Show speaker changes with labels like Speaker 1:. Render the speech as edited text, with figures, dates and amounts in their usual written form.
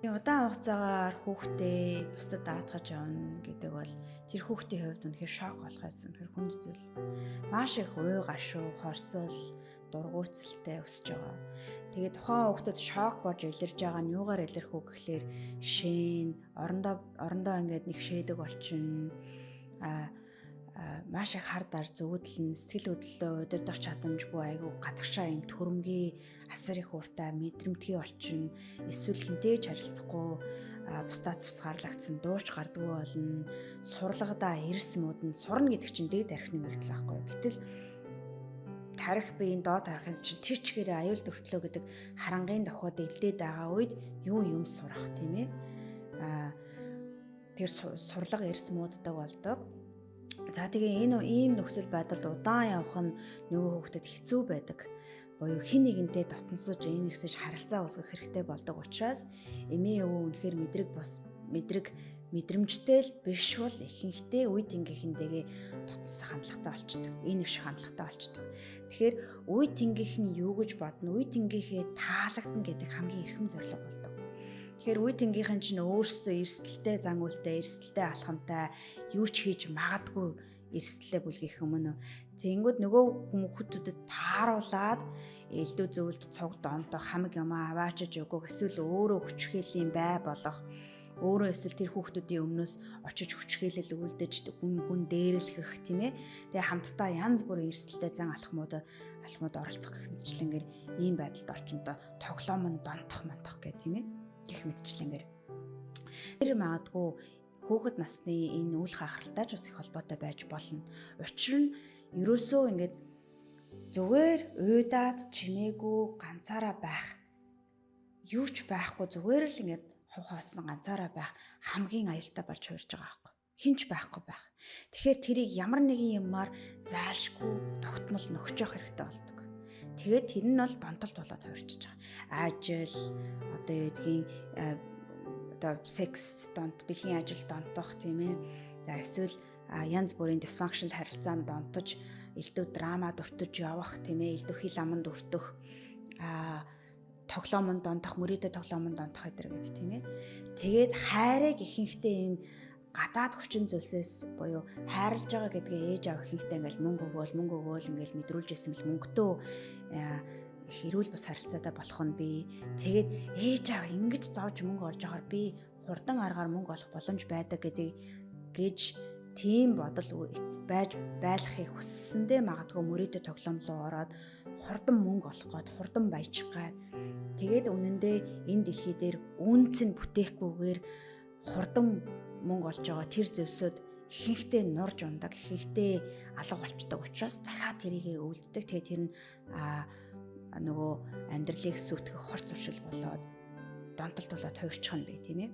Speaker 1: Удаан хугацаагаар хүүхдээ бусдад даатгаж явна гэдэг бол тэр хүүхдийн хувьд үнэхээр шок болохоос үнэхээр хүнд зүйл. Маш их уй гашуу, хорсол, дургуутсалтай өсөж байгаа. Тэгээд тухайн хүүхдэд шок болж илэрж байгаа нь юугаар илэрх үү гэхлээр шин, орондоо ингээд нэг шээдэг болчихно. Маш их хар дар зөөдлөн сэтгэл хөдлөлөө удирдах чадамжгүй айгүй гадагшаа юм төрөмгийн асар их уртай мэдрэмтгий болчихно. Эсвэл хинтээж харилцахгүй бусдаа тусгаарлагдсан дууч гардгүй болно. Сурлагадаа эрс мөдөнд сурна гэдэг чинь дээд тархины үйлдэл байхгүй юу. Гэтэл тарих биеийн доод тарихын чинь тэр чигээр аюул дөртлөө гэдэг харангийн дохиод илдээд байгаа үед юм сурах тийм ээ. Тэр сурлага эрс мууддаг болдог. За тэгээ энэ ийм нөхцөл байдалд удаан явах нь нөгөө хүүхдэд хэцүү байдаг. Буюу хин нэгэнтэй дотносож ингэсэж харилцаа үүсгэх хэрэгтэй болдог учраас эмээ өвөө үнэхээр мэдрэмжтэй л биш бол ихэнхдээ үе тэнгийнхэнтэйгээ дотносох хандлагатай болчдөг. Энэ их шиг хандлагатай болчдөг. Тэгэхээр үе тэнгийнх нь юу гэж бодно, үе тэнгийнхээ таалагдана гэдэг хамгийн эрхэм зорилго болдог. Тэгэхээр үе тэнгийнхэн чинь өөрсдөө эрсдэлтэй зан үйлтэй, эрсдэлтэй алхамтай юу ч хийж магадгүй эрсдлээ бүлгэх өмнө тэнгүүд нөгөө хүмүүстүүдэд тааруулаад элдв зөвлөлд цуг донтох хамаг юм аваачиж өгөх эсвэл өөрөө хүчрхээлийн бай болох өөрөө эсвэл тэр хүүхдүүдийн өмнөөс очиж хүчрхээлэл үлдэж хүн дээрлэх тийм ээ. Тэгээ хамтдаа янз бүрийн эрсдэлтэй зан алхмууд оролцох гэх мэтчлэнгээр ийм байдалд орчиндоо тоглоом нь донтох гэх тийм ээ. Гэх мэтчлэнгээр тэр магадгүй хүүхэд насны энэ үйл хахралтай ч бас их холбоотой байж болно. Учир нь ерөөсөө ингээд зүгээр уйдаад чимээгүй ганцаараа байх юу ч байхгүй зүгээр л ингээд хавхаасан ганцаараа байх хамгийн аюултай болж хуурж байгаа байхгүй. Хинч байхгүй байх. Тэгэхээр тэрийг ямар нэгэн юмар зайлшгүй тогтмол нөхж явах хэрэгтэй болдог. Тэгээд тэр нь бол донтолт болоод хуурчиж байгаа. Ажил одоо эдгийн секс бэлгийн ажил донтох тийм ээ. За эсвэл янз бүрийн dysfunctional харилцаанд донтож элдв драма дуртаж явах тийм ээ. Элдв хил аманд өртөх тоглоомонд донтох, мөрөөдө тоглоомонд донтох гэдэг тийм ээ. Тэгээд хайрыг ихэнхдээ ийм гадаад хүчин зүйлсээс буюу хайрлаж байгаа гэдгээ ээж аав ихэнхдээ ингээл мөнгө өгөөл ингээл мэдрүүлж исэн бэл мөнгөтэй их эрүүл бус харилцаатай болох нь би. Тэгээд ээж аав ингэж зовж мөнгө олж авахар би хурдан аргаар мөнгө олох боломж байдаг гэж тийм бодол байлгахыг хүссэндээ магадгүй мөрөөдө тоглоом руу ороод хурдан мөнгө олох гээд хурдан баяжих гээд тэгээд үнэндээ энэ дэлхий дээр үнц нь бүтээхгүйгээр хурдан мөнгө олж байгаа тэр зөвсөд ихэнхдээ нурж ундаг, ихэнхдээ алга болчдөг учраас дахиад тэрийгэ өвлддөг. Тэгээд тэр нь нөгөө амьдралыг сүтгэх хор зуршил болоод донтолт болоод хувирчих нь бай тийм ээ.